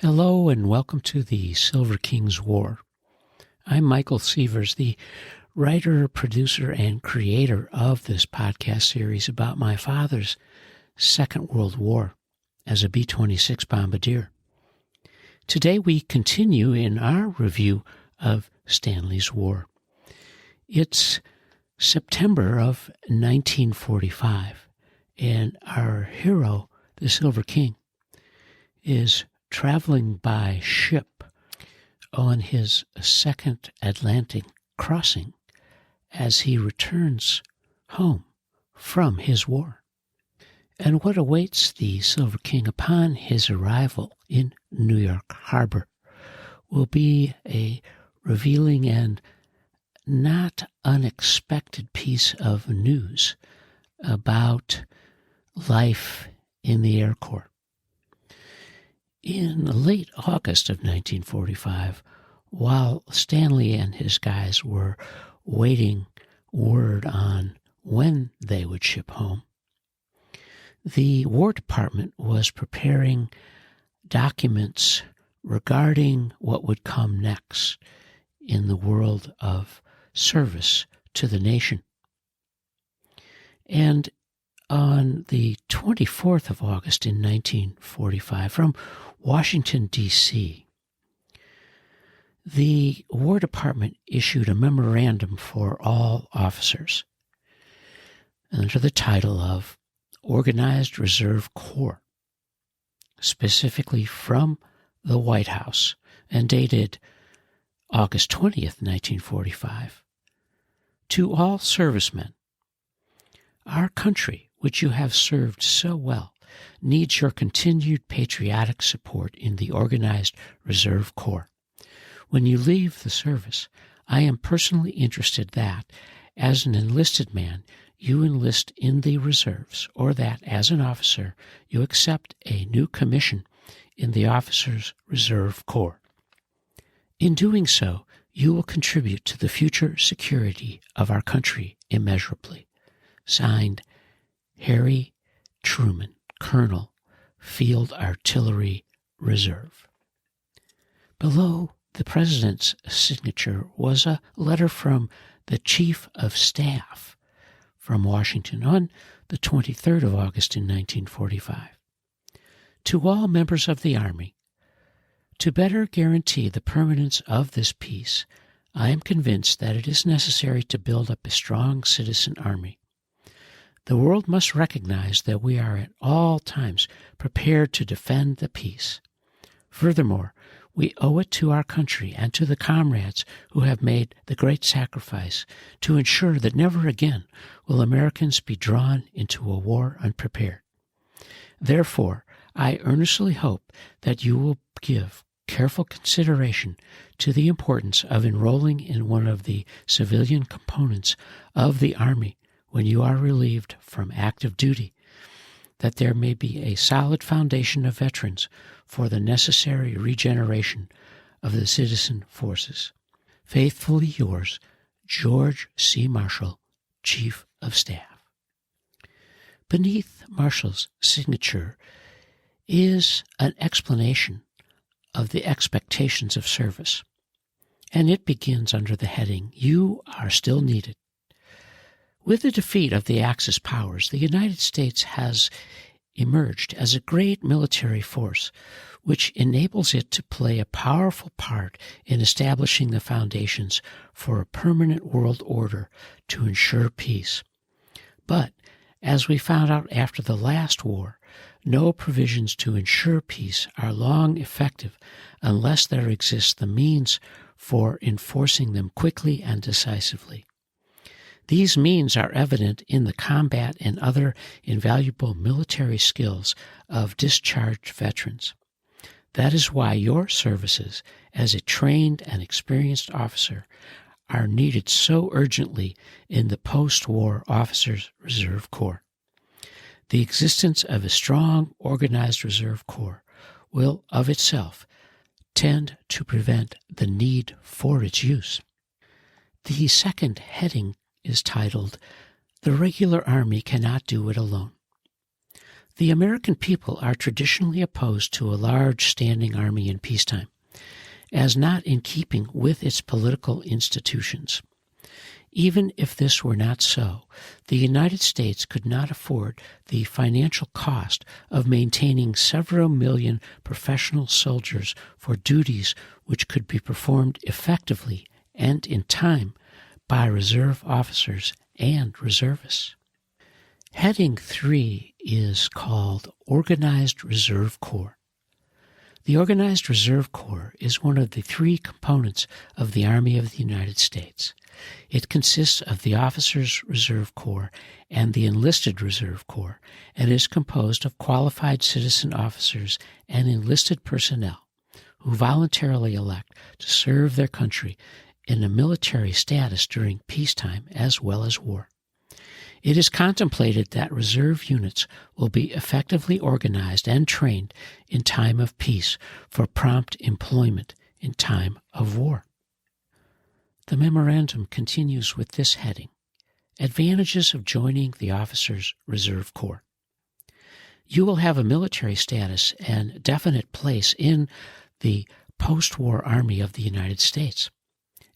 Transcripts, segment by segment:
Hello and welcome to the Silver King's War. I'm Michael Sievers, the writer, producer, and creator of this podcast series about my father's Second World War as a B-26 bombardier. Today we continue in our review of Stanley's War. It's September of 1945, and our hero, the Silver King, is traveling by ship on his second Atlantic crossing as he returns home from his war. And what awaits the Silver King upon his arrival in New York Harbor will be a revealing and not unexpected piece of news about life in the Air Corps. In late August of 1945, while Stanley and his guys were waiting word on when they would ship home, the War Department was preparing documents regarding what would come next in the world of service to the nation. And on the 24th of August in 1945, from Washington, D.C., the War Department issued a memorandum for all officers under the title of Organized Reserve Corps, specifically from the White House, and dated August 20th, 1945. To all servicemen, our country, which you have served so well, needs your continued patriotic support in the Organized Reserve Corps. When you leave the service, I am personally interested that, as an enlisted man, you enlist in the reserves, or that, as an officer, you accept a new commission in the Officers' Reserve Corps. In doing so, you will contribute to the future security of our country immeasurably. Signed, Harry Truman, Colonel, Field Artillery Reserve. Below the President's signature was a letter from the Chief of Staff from Washington on the 23rd of August in 1945. To all members of the Army, to better guarantee the permanence of this peace, I am convinced that it is necessary to build up a strong citizen army. The world must recognize that we are at all times prepared to defend the peace. Furthermore, we owe it to our country and to the comrades who have made the great sacrifice to ensure that never again will Americans be drawn into a war unprepared. Therefore, I earnestly hope that you will give careful consideration to the importance of enrolling in one of the civilian components of the Army when you are relieved from active duty, that there may be a solid foundation of veterans for the necessary regeneration of the citizen forces. Faithfully yours, George C. Marshall, Chief of Staff. Beneath Marshall's signature is an explanation of the expectations of service, and it begins under the heading, You Are Still Needed. With the defeat of the Axis powers, the United States has emerged as a great military force, which enables it to play a powerful part in establishing the foundations for a permanent world order to ensure peace. But, as we found out after the last war, no provisions to ensure peace are long effective unless there exists the means for enforcing them quickly and decisively. These means are evident in the combat and other invaluable military skills of discharged veterans. That is why your services as a trained and experienced officer are needed so urgently in the post-war Officers' Reserve Corps. The existence of a strong, organized reserve corps will, of itself, tend to prevent the need for its use. The second heading is titled, The Regular Army Cannot Do It Alone. The American people are traditionally opposed to a large standing army in peacetime, as not in keeping with its political institutions. Even if this were not so, the United States could not afford the financial cost of maintaining several million professional soldiers for duties which could be performed effectively and in time by reserve officers and reservists. Heading 3 is called Organized Reserve Corps. The Organized Reserve Corps is one of the 3 components of the Army of the United States. It consists of the Officers' Reserve Corps and the Enlisted Reserve Corps, and is composed of qualified citizen officers and enlisted personnel who voluntarily elect to serve their country in a military status during peacetime as well as war. It is contemplated that reserve units will be effectively organized and trained in time of peace for prompt employment in time of war. The memorandum continues with this heading: Advantages of joining the Officers' Reserve Corps. You will have a military status and definite place in the post-war Army of the United States.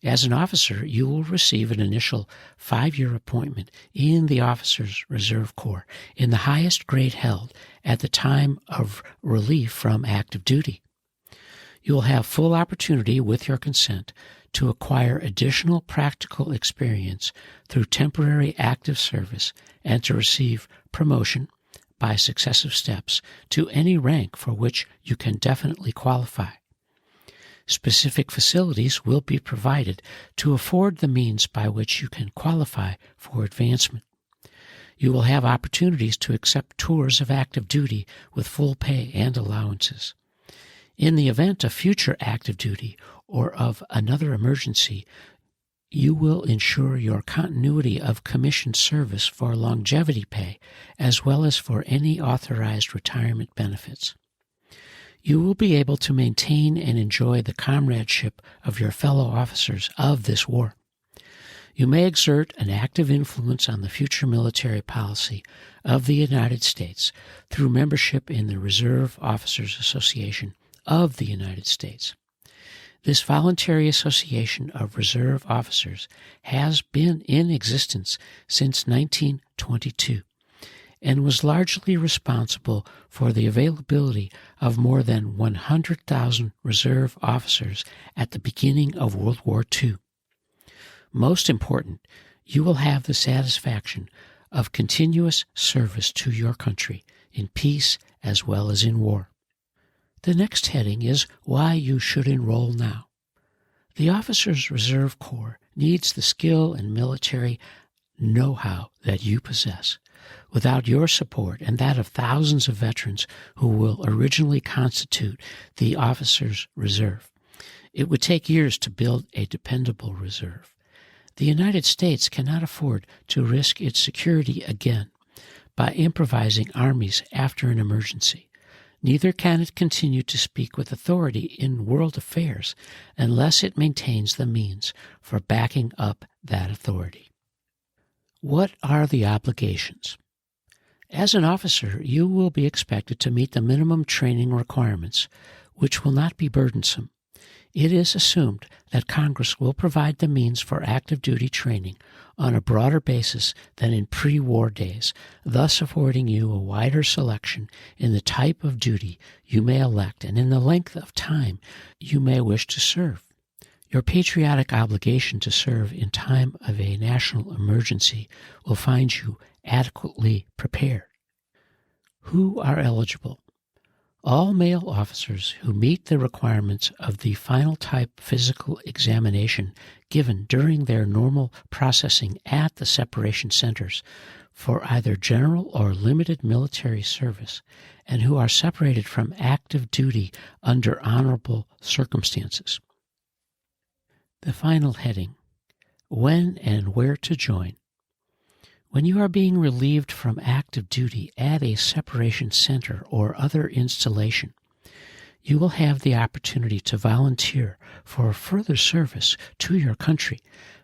As an officer, you will receive an initial 5-year appointment in the Officers' Reserve Corps in the highest grade held at the time of relief from active duty. You will have full opportunity, with your consent, to acquire additional practical experience through temporary active service and to receive promotion by successive steps to any rank for which you can definitely qualify. Specific facilities will be provided to afford the means by which you can qualify for advancement. You will have opportunities to accept tours of active duty with full pay and allowances. In the event of future active duty or of another emergency, you will ensure your continuity of commissioned service for longevity pay as well as for any authorized retirement benefits. You will be able to maintain and enjoy the comradeship of your fellow officers of this war. You may exert an active influence on the future military policy of the United States through membership in the Reserve Officers Association of the United States. This voluntary association of reserve officers has been in existence since 1922 and was largely responsible for the availability of more than 100,000 reserve officers at the beginning of World War II. Most important, you will have the satisfaction of continuous service to your country in peace as well as in war. The next heading is Why You Should Enroll Now. The Officers' Reserve Corps needs the skill and military know-how that you possess. Without your support and that of thousands of veterans who will originally constitute the Officers' Reserve, it would take years to build a dependable reserve. The United States cannot afford to risk its security again by improvising armies after an emergency. Neither can it continue to speak with authority in world affairs unless it maintains the means for backing up that authority. What are the obligations? As an officer, you will be expected to meet the minimum training requirements, which will not be burdensome. It is assumed that Congress will provide the means for active duty training on a broader basis than in pre-war days, thus affording you a wider selection in the type of duty you may elect and in the length of time you may wish to serve. Your patriotic obligation to serve in time of a national emergency will find you adequately prepared. Who are eligible? All male officers who meet the requirements of the final type physical examination given during their normal processing at the separation centers for either general or limited military service and who are separated from active duty under honorable circumstances. The final heading, When and Where to Join. When you are being relieved from active duty at a separation center or other installation, you will have the opportunity to volunteer for further service to your country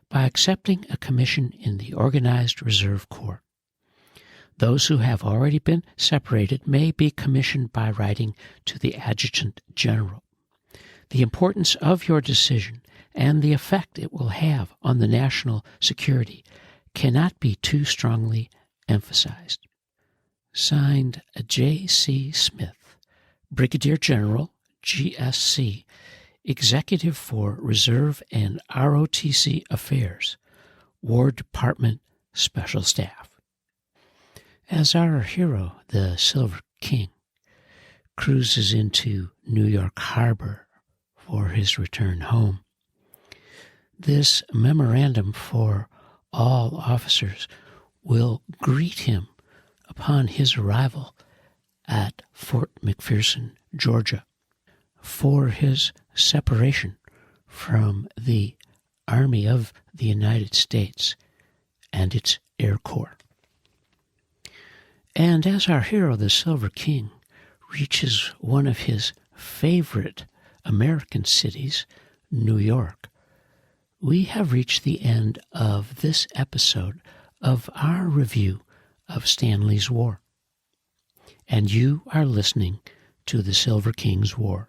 by accepting a commission in the Organized Reserve Corps. Those who have already been separated may be commissioned by writing to the Adjutant General. The importance of your decision and the effect it will have on the national security cannot be too strongly emphasized. Signed, J.C. Smith, Brigadier General, GSC, Executive for Reserve and ROTC Affairs, War Department Special Staff. As our hero, the Silver King, cruises into New York Harbor for his return home, this memorandum for all officers will greet him upon his arrival at Fort McPherson, Georgia, for his separation from the Army of the United States and its Air Corps. And as our hero, the Silver King, reaches one of his favorite American cities, New York, we have reached the end of this episode of our review of Stanley's War. And you are listening to the Silver King's War.